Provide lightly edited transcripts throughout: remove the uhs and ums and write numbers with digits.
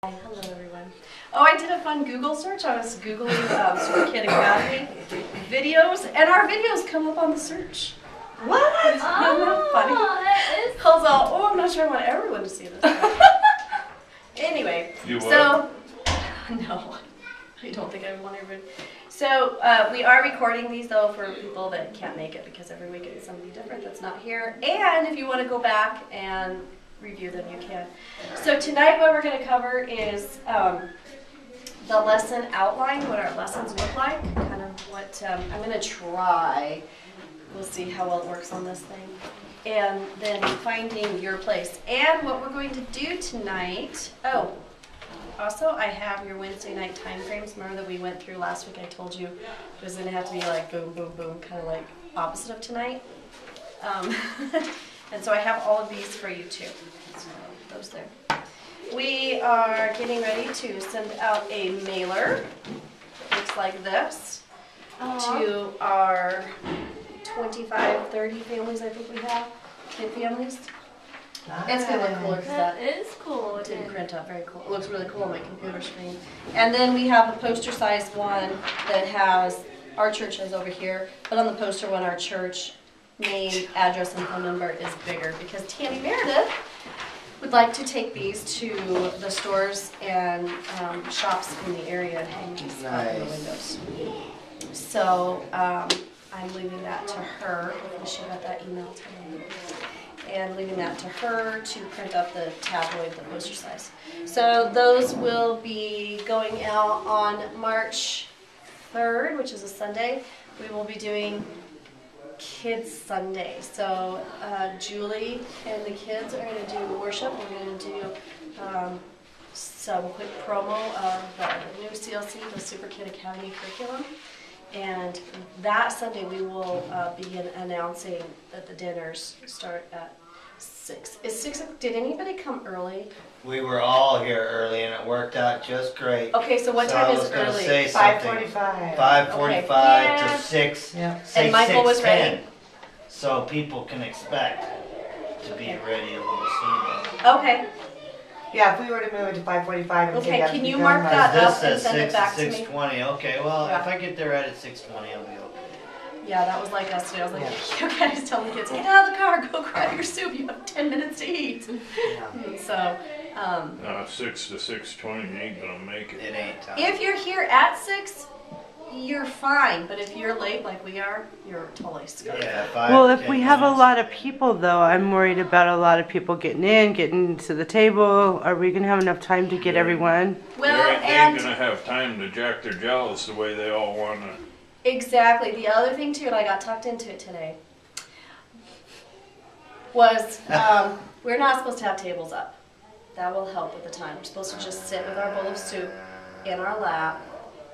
Hi, hello everyone. Oh, I did a fun Google search. I was Googling Super Kid Academy videos, and our videos come up on the search. What? Isn't that funny? That is... I was all, oh, I'm not sure I want everyone to see this. Anyway, You so, no, I don't think I want everyone. So, we are recording these though for people that can't make it because every week it's somebody different that's not here. And if you want to go back and review them, you can. So tonight what we're going to cover is the lesson outline, what our lessons look like, kind of what I'm going to try. We'll see how well it works on this thing. And then finding your place. And what we're going to do tonight, oh, also I have your Wednesday night time frames. Remember that we went through last week? I told you it was going to have to be like boom, boom, boom, kind of like opposite of tonight. And so I have all of these for you too. So those there. We are getting ready to send out a mailer. Looks like this. To our 25, 30 families I think we have. Kid families. It's going to look cooler because That is cool. it didn't print up very cool. It looks really cool on my computer screen. And then we have a poster sized one that has, our church is over here, but on the poster one our church name, address, and phone number is bigger because Tammy Meredith would like to take these to the stores and shops in the area and hang these up in the windows. So I'm leaving that to her. Hopefully she got that email today. And leaving that to her to print up the tabloid, the poster size. So those will be going out on March 3rd, which is a Sunday. We will be doing Kids Sunday. So Julie and the kids are going to do worship. We're going to do some quick promo of the new CLC, the Super Kid Academy curriculum. And that Sunday we will begin announcing that the dinners start at 6. Is 6? Did anybody come early? We were all here early and it worked out just great. Okay, so what time is early? 5:45. 5:45 Okay. to 6. Yeah. Say And Michael was 6:10, ready? so people can expect to be ready a little sooner. Okay. Yeah, if we were to move it to 5:45 and Okay, say can to you be mark done that by- up This and says send it 6 back to to me? 6:20. Okay, well, Yeah. if I get there right at 6:20, I'll be okay. Yeah, that was like us today. I was like, you guys tell the kids, get out of the car, go grab your soup. You have 10 minutes to eat. And so, 6 to 6:20, you ain't gonna make it. It ain't time. if you're here at 6, you're fine. But if you're late like we are, you're totally screwed. Yeah, Well, 5 if to we 10 have a minutes. lot of people, though, I'm worried about a lot of people getting in, getting to the table. Are we going to have enough time to get Yeah. everyone? Well, They ain't and gonna have time to jack their jowls the way they all wanna. exactly. The other thing, too, and I got tucked into it today, was we're not supposed to have tables up. That will help with the time. We're supposed to just sit with our bowl of soup in our lap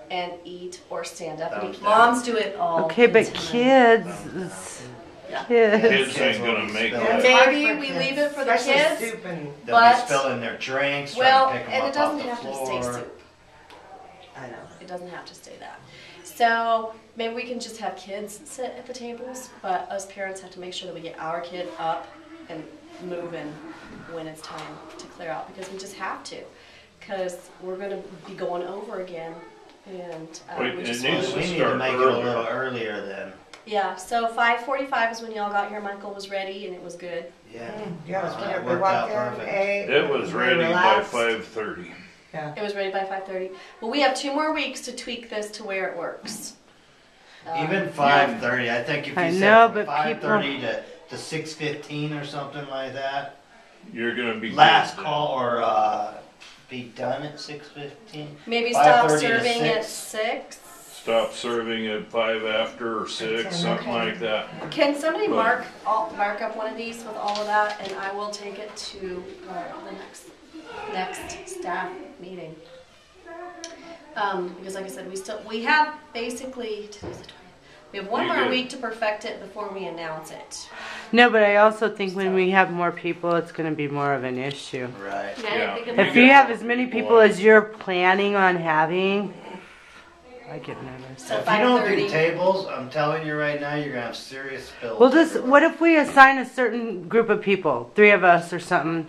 and eat or stand up and eat. Thumbs down. Moms do it all Okay, the but time. kids, Yeah. kids. Kids ain't gonna make That's it. It's hard Maybe for we kids, leave it for the especially kids. soup and... They'll but- be spilling their drinks, Well, trying to pick and them it up off doesn't the have to stay floor. soup. I know. It doesn't have to stay that. So maybe we can just have kids sit at the tables, but us parents have to make sure that we get our kid up and moving when it's time to clear out, because we just have to, because we're going to be going over again, and Wait, we it just needs We to need to start make it a earlier. little earlier then. yeah. So 5:45 is when y'all got here. Michael was ready, and it was good. Yeah. Yeah, it was That whenever we worked walked out in, perfect. ate, It was we ready by relaxed. 5:30. Yeah. It was ready by 5:30. Well, we have 2 more weeks to tweak this to where it works. Even 5:30, I think if I you know, said from but people- 5:30 to 6:15 or something like that. You're gonna be Last good call or be done at 6:15. Maybe stop 5:30 to serving at 6. 6. then. Stop serving at 5 after or 6, something Okay. like that. Can somebody But- mark up one of these with all of that, and I will take it to the next staff meeting. Because like I said, we have basically today's the 20th. We have one You more good. week to perfect it before we announce it. No, but I also think when we have more people, it's going to be more of an issue. Right. Yeah. If you have as many people as you're planning on having, I get nervous. So If you don't do 5:30. tables, I'm telling you right now, you're gonna have serious spills. Well, just what if we assign a certain group of people, 3 of us or something,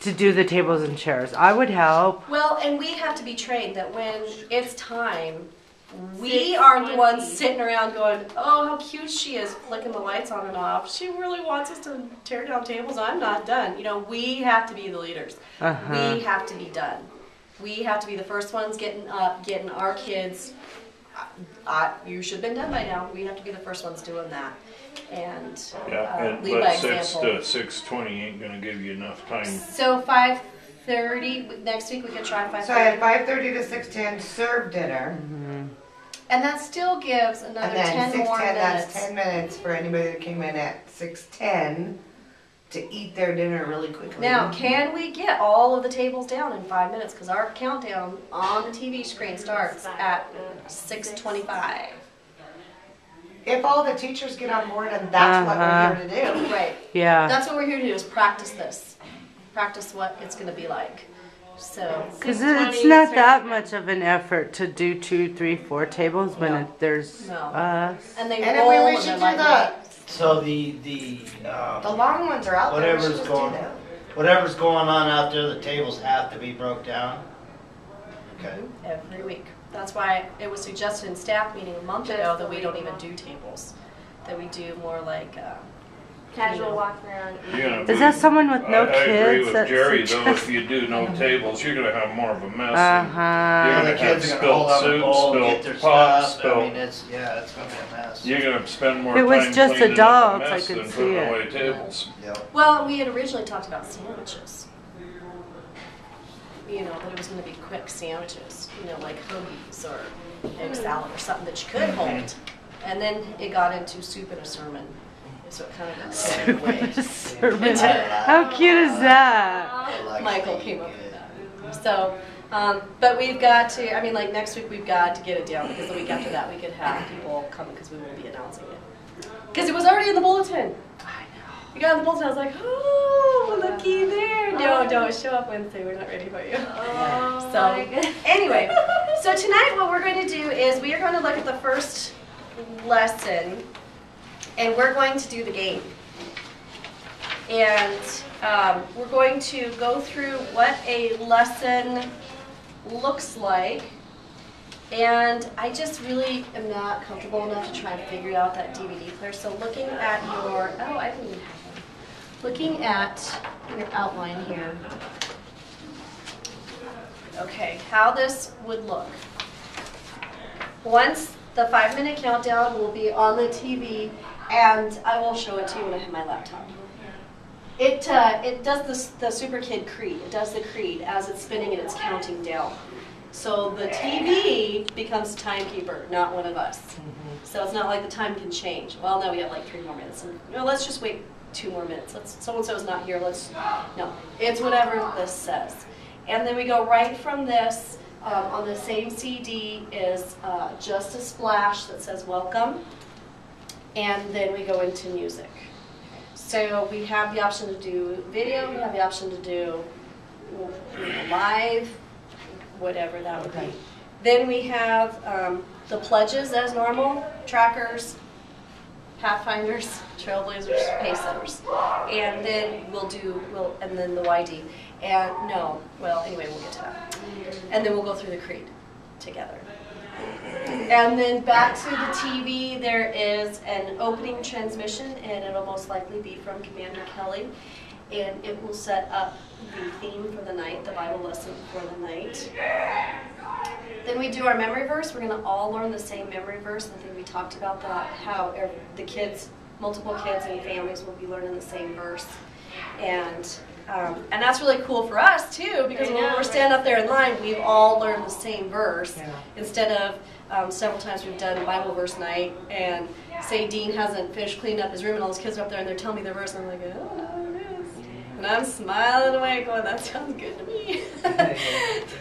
to do the tables and chairs. I would help. Well, and we have to be trained that when it's time, we aren't the ones sitting around going, oh, how cute she is, flicking the lights on and off. She really wants us to tear down tables. I'm not done. You know, we have to be the leaders. We have to be done. We have to be the first ones getting up, getting our kids. You should have been done by now. We have to be the first ones doing that. And lead by But 6 example. to 6:20 ain't gonna give you enough time. So 5:30 next week we could try 5:30. So I had 5:30 to 6:10 serve dinner. And that still gives another And then 10 more 6:10, minutes. that's 10 minutes for anybody that came in at 6:10 to eat their dinner really quickly. Now, can we get all of the tables down in 5 minutes? Because our countdown on the TV screen starts at 6:25. If all the teachers get on board, and that's what we're here to do. Right. Yeah. That's what we're here to do is practice this. Practice what it's going to be like. So, Because it's not that much of an effort to do 2, 3, 4 tables when No. there's No. us. and they And roll then we and should they're do like, the So the long ones are out there. We Whatever's should just do going- them. whatever's going on out there, the tables have to be broke down. Okay. every week. That's why it was suggested in staff meeting a month ago that we don't even do tables. That we do more like Casual walk around. You're gonna Is that someone with no I agree kids? with that's Jerry though, suggest- if you do no tables, you're gonna have more of a mess. than- Uh-huh. You're The gonna kids have are gonna hold spilled out a soup, bowl, spilled get their pop, stuff. I spilled. mean, it's gonna be a mess. You're gonna spend more If it time was just cleaning adults, up I a mess could than see putting it. away tables. Yep. well, we had originally talked about sandwiches. You know, that it was going to be quick sandwiches, you know, like hoagies or egg salad or something that you could hold. And then it got into soup and a sermon. So it kind of got taken away. Sermon. How cute is that? I like Michael to came eat up good. with that. So, but we've got to, I mean, like next week we've got to get it down because the week after that we could have people come because we will be announcing it. Because it was already in the bulletin. I know. You got in the bulletin, I was like, oh, looky there. No, don't show up Wednesday. We're not ready for you. Oh, So, my goodness. anyway, so tonight what we're going to do is we are going to look at the first lesson and we're going to do the game. And we're going to go through what a lesson looks like. And I just really am not comfortable enough to try and figure out that DVD player. So looking at your, oh, I didn't even have one. Looking at your outline here. Okay, how this would look. Once the 5-minute countdown will be on the TV, and I will show it to you when I have my laptop. It does the Super Kid Creed. It does the Creed as it's spinning and it's counting down. So the TV becomes timekeeper, not one of us. So it's not like the time can change. Well, no, we have like 3 more minutes. And, no, let's just wait 2 more minutes. So-and-so's not here. No, it's whatever this says. And then we go right from this. On the same CD is just a splash that says welcome. And then we go into music. So we have the option to do video. We have the option to do live, whatever that would be. Then we have the pledges as normal, trackers, pathfinders, trailblazers, pace setters, and then and then the YD. And no, well, anyway, we'll get to that. And then we'll go through the creed together. And then back to the TV, there is an opening transmission, and it'll most likely be from Commander Kelly. And it will set up the theme for the night, the Bible lesson for the night. Then we do our memory verse. We're going to all learn the same memory verse. I think we talked about that, how the kids, multiple kids and families will be learning the same verse. And that's really cool for us, too, because when we're standing up there in line, we've all learned the same verse. Yeah. Instead of several times we've done Bible verse night, and say Dean hasn't finished cleaning up his room, and all his kids are up there, and they're telling me their verse, and I'm like, oh, there it is. And I'm smiling away, going, that sounds good to me.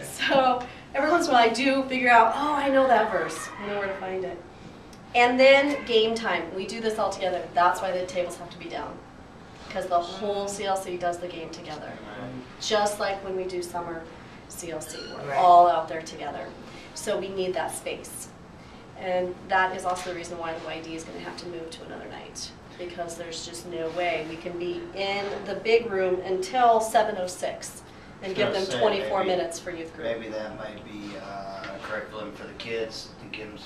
So every once in a while I do figure out, oh, I know that verse. I know where to find it. And then game time. We do this all together. That's why the tables have to be down. Because the whole CLC does the game together. Just like when we do summer CLC. We're all out there together. So we need that space. And that is also the reason why the YD is going to have to move to another night. because there's just no way we can be in the big room until 7:06 and give them Gonna say, 24 maybe- minutes for youth group. Maybe that might be a curriculum for the kids to give them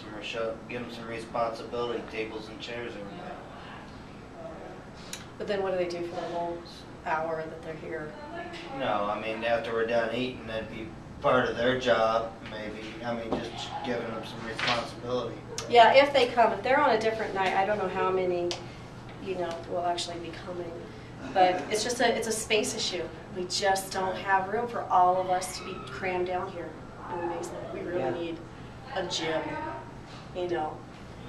some responsibility, tables and chairs over there. But then what do they do for the whole hour that they're here? No, I mean, after we're done eating, that'd be part of their job, maybe. I mean, just giving them some responsibility. Yeah, if they come. If they're on a different night, I don't know how many, will actually be coming. But it's just it's a space issue. We just don't have room for all of us to be crammed down here in the basement. We really need a gym,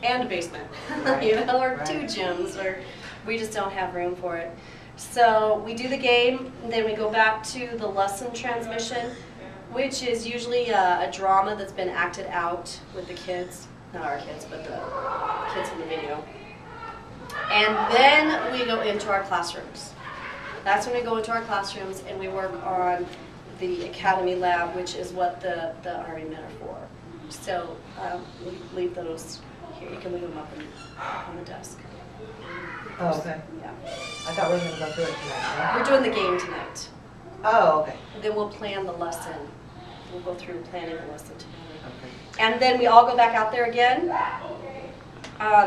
and a basement, or Right. 2 gyms, or we just don't have room for it. So we do the game, and then we go back to the lesson transmission, which is usually a drama that's been acted out with the kids. Not our kids, but the kids in the video. And then we go into our classrooms. That's when we go into our classrooms and we work on the Academy Lab, which is what the Army men are for. So we leave those here. You can leave them up on the desk. Oh, okay. Yeah. I thought we were gonna go through it tonight, We're doing the game tonight. right? Oh, okay. And then we'll plan the lesson. We'll go through planning the lesson together. Okay. And then we all go back out there again.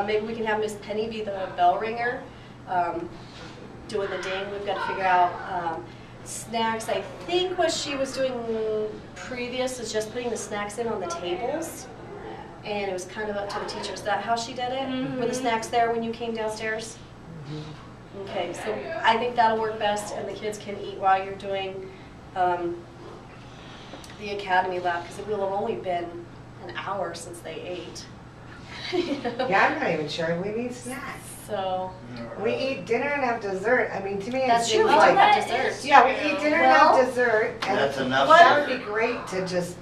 Maybe we can have Miss Penny be the bell ringer, doing the ding. We've got to figure out snacks. I think what she was doing previous is just putting the snacks in on the tables. And it was kind of up to the teacher. Is that how she did it? Were the snacks there when you came downstairs? Okay, so I think that'll work best, and the kids can eat while you're doing the Academy Lab, because it will have only been an hour since they ate. Yeah, I'm not even sure if we need snacks. So We eat dinner and have dessert. I mean, to me, it that's seems true. We Oh, do like, that have dessert. is yeah, we eat dinner and Well, have dessert. And That's enough that would sugar. be great to just,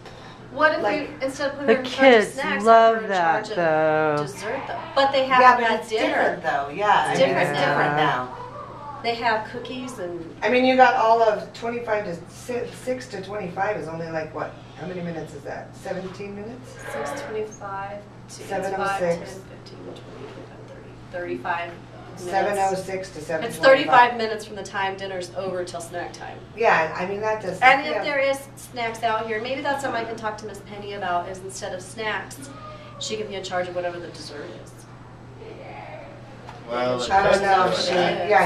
What if Like, we, instead of putting The her in charge of kids snacks, have her love in that charge of though. dessert though? But they yeah, haven't but had it's dinner. different though, yeah. It's I mean, different it's now. different now. They have cookies and I mean, you got all of 25 to 6 to 25 is only like what? How many minutes is that? 17 minutes? 6:25 to 7:06. 10, 15, 20, 25, 30, 35 minutes. 7:06 to 7:25. It's 35 minutes from the time dinner's over till snack time. Yeah, I mean, that just. And if yeah. there is snacks out here, maybe that's something I can talk to Miss Penny about, is instead of snacks, she can be in charge of whatever the dessert is. Well, I don't know,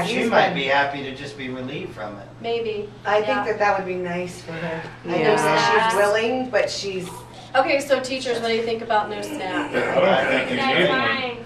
she he's might been- be happy to just be relieved from it. Maybe. I yeah. think that would be nice for her. I know Yeah. that she's willing, but she's. Okay, so teachers, what do you think about no snack? I think you That's need one. fine.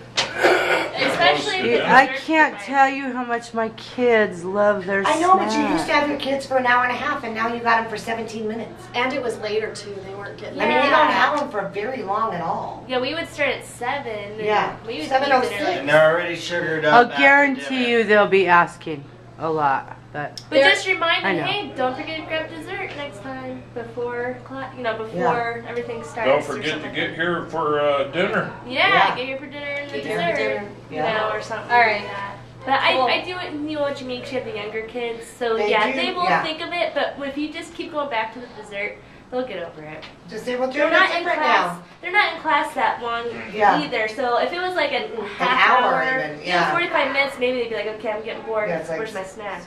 Especially if the I dessert's can't fine. tell you how much my kids love their I know, but you used to snack. have your kids for an hour and a half, and now you got them for 17 minutes. And it was later too, they weren't getting I mean, you Yeah. don't have them for very long at all. Yeah, we would start at 7. And Yeah, we would 7:06. eat dinner, And they're already sugared up. I'll after guarantee dinner. you they'll be asking a lot, but But just remind I them, know. hey, don't forget to grab dessert next time before class, before everything starts. Don't or forget to something. get here for dinner. Yeah, Yeah. get here for dinner and the Get here for dessert. dinner. Yeah. Or something All right. like that. But Cool. I do what what you mean, 'cause you have the younger kids, so They yeah, do, they will yeah. think of it. But if you just keep going back to the dessert, they'll get over it. Just say, well, They're doing not it in different class. now. They're not in class that long Yeah. either. So if it was like a half hour hour, even, yeah. 45 minutes, maybe they'd be like, okay, I'm getting bored. Yeah, it's like- Where's my snack?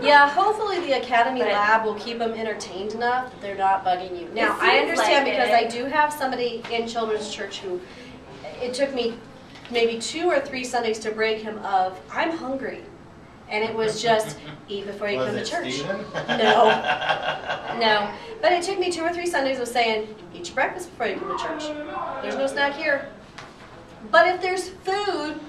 Yeah, hopefully the Academy But- Lab will keep them entertained enough that they're not bugging you. Now, It I seems understand like because it. I do have somebody in Children's Church who, it took me maybe 2 or 3 Sundays to break him of, I'm hungry. And it was just, eat before you Was come to it church. Steven? No. No, but it took me 2 or 3 Sundays of saying, eat your breakfast before you come to church. There's no snack here. But if there's food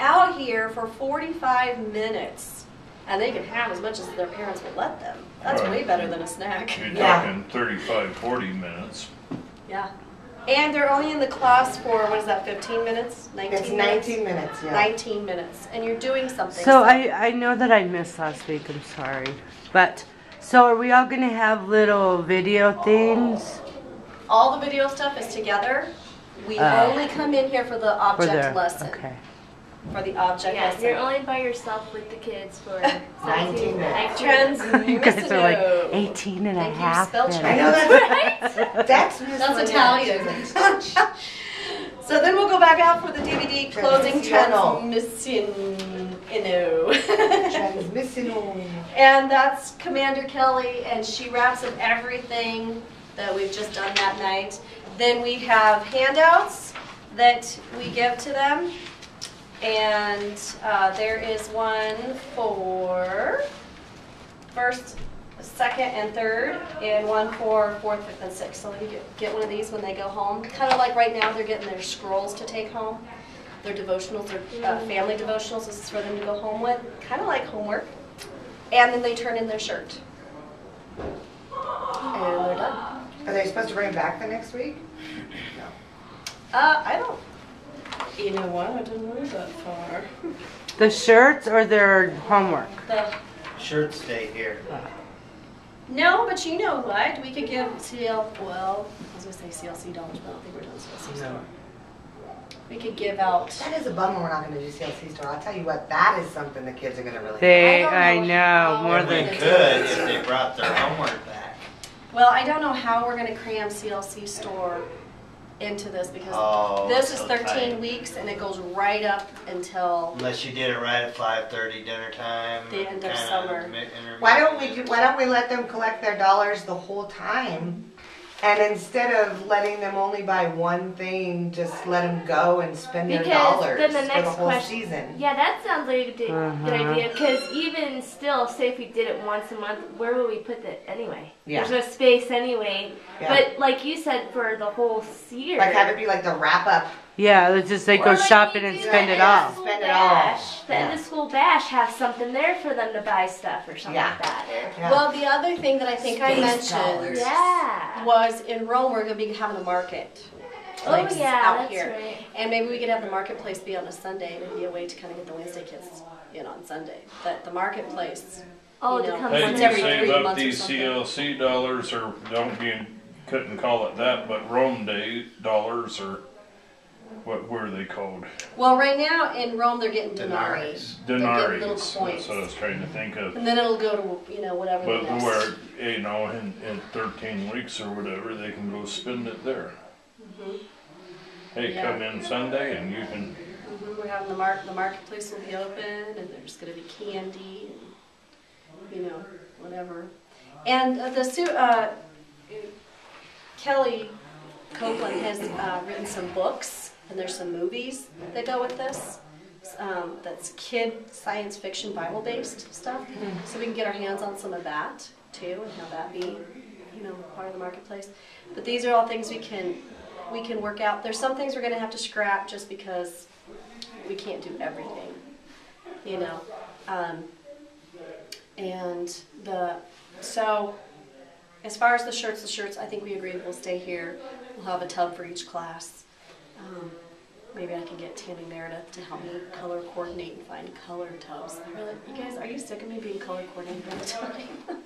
out here for 45 minutes, and they can have as much as their parents will let them, that's Right. way better than a snack. You're Yeah. talking 35, 40 minutes. Yeah. And they're only in the class for, what is that, 15 minutes? 19 It's minutes? 19 minutes, yeah. 19 minutes, and you're doing something. so I know that I missed last week. I'm sorry, but so are we all gonna have little video things All the video stuff is together. We only come in here for the for object the? lesson. Okay. For the object Yeah, lesson. you're only by yourself with the kids for 19 minutes. Trans- You guys are like No. 18 and a Thank you, half spell minutes. check. I know that's. That's Miss That's Lynette. Italian. So then we'll go back out for the DVD closing Transitional. transmission. And that's Commander Kelly, and she wraps up everything that we've just done that night. Then we have handouts that we give to them. And there is one for first, second, and third, and one for fourth, fifth, and sixth. So they get one of these when they go home. Kind of like right now, they're getting their scrolls to take home. Their devotionals, their family devotionals. This is for them to go home with. Kind of like homework. And then they turn in their shirt. And they're done. Are they supposed to bring it back the next week? I don't. You know what? I didn't move that far. The shirts or their homework? The Shirts stay here. No, but you know what? We could give well, I was going to say CLC dollars, but I don't think we're doing CLC store. We could give out. That is a bummer we're not going to do CLC store. I'll tell you what, that is something the kids are going to really I know, how more we're than. We gonna could do if it. they brought their homework back. Well, I don't know how we're going to cram CLC store into this because Oh, this is so 13 tight. weeks and it goes right up until Unless you did it right at 5:30 dinner time. The end of kinda summer. Why don't we let them collect their dollars the whole time? And instead of letting them only buy one thing, just let them go and spend their Because dollars then the for the next whole question- season. Yeah, that sounds like a good Uh-huh. idea. Because even still, say if we did it once a month, where would we put it anyway? Yeah. There's no space anyway. Yeah. But like you said, for the whole year. Like have it be like the wrap up. Yeah, let's just like Or go like shopping we and do spend at it the all. school Spend it all. bash. The end Yeah. of school bash have something there for them to buy stuff or something Yeah. like that. Yeah. Well, the other thing that I think I Space mentioned dollars. Yeah. was in Rome we're going to be having a market. Oh Like, yeah, out that's here. right. And maybe we could have the marketplace be on a Sunday and it'd be a way to kind of get the Wednesday kids in on Sunday. But the marketplace, Oh, you to know, come Hey, once to every Sunday. save 3 up months or these something. CLC dollars, or couldn't call it that, but Rome Day dollars, or what were they called? Well, right now in Rome they're getting denarii. Denaries. They're getting little Denarius, coins. that's what I was trying to think of. And then it'll go to, whatever But the next. where, in 13 weeks or whatever, they can go spend it there. Hey, Yeah. come in Sunday and you can, We're having the marketplace will be open and there's going to be candy and, whatever. And Kelly Copeland has written some books and there's some movies that go with this. That's kid science fiction Bible based stuff. So we can get our hands on some of that too and have that be, part of the marketplace. But these are all things we can work out. There's some things we're going to have to scrap just because we can't do everything, so as far as the shirts, I think we agreed we'll stay here. We'll have a tub for each class. Maybe I can get Tammy Meredith to help me color coordinate and find color tubs. You guys, are you sick of me being color coordinated all the time?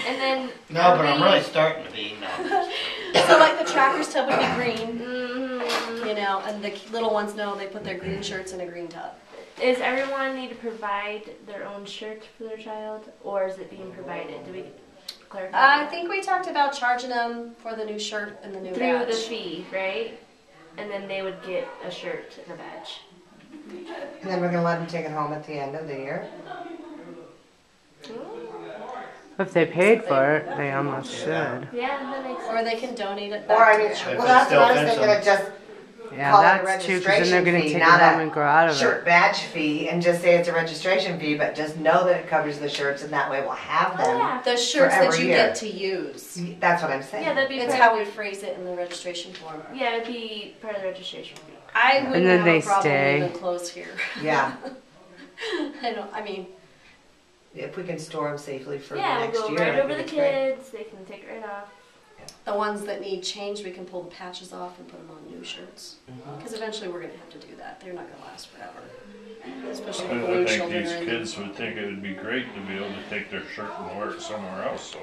And then No, but I'm really starting to be. No. So like the tracker's tub would be green, Mhm. and the little ones know they put their green shirts in a green tub. Is everyone need to provide their own shirt for their child, or is it being provided? Do we clarify? I think we talked about charging them for the new shirt and the new through badge. the fee, right? And then they would get a shirt and a badge. And then we're going to let them take it home at the end of the year. If they paid for it, they almost should. Yeah, that makes sense. Or they can donate it Or back I to mean, the church. If well, it that's still what I was fits thinking them. of just Yeah, call it a that's true, because then they're registration gonna fee, take not it home a and go out of it. shirt badge fee, and just say it's a registration fee, but just know that it covers the shirts, and that way we'll have Oh, them. yeah. The shirts that every you year. get to use. That's what I'm saying. Yeah, that'd be It's part how of, we phrase it in the registration form. yeah, it'd be part of the registration fee. I And wouldn't then have they a problem stay. leaving clothes here. Yeah, if we can store them safely for Yeah, next we'll go year. right I over the think it's great. kids. They can take it right off. The ones that need change, we can pull the patches off and put them on new shirts. Mm-hmm. Because eventually we're going to have to do that. They're not going to last forever. Especially I the blue think children these are in. kids would think it would be great to be able to take their shirt and wear it somewhere else, so.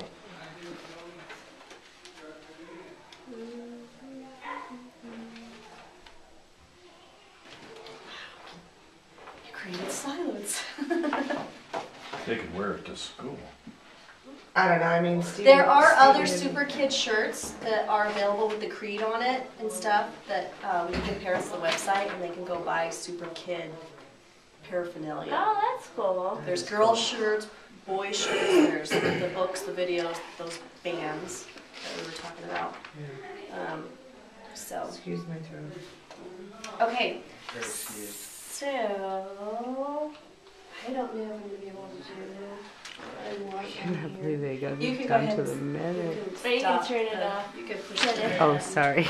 You created silence. They could wear it to school. I don't know, I mean, Steve. There are other Steve- Super Kid shirts that are available with the creed on it and stuff that we can give parents the website and they can go buy Super Kid paraphernalia. Oh, that's cool. There's girl shirts, boy shirts, there's the books, the videos, those bands that we were talking about. So, Excuse my throat. okay, Very cute. so I don't know if I'm gonna be able to do what I want. I can't believe they got You this can go down ahead to and the minute. Or you can stop turn it the- off. You can push Turn it. it Oh, sorry.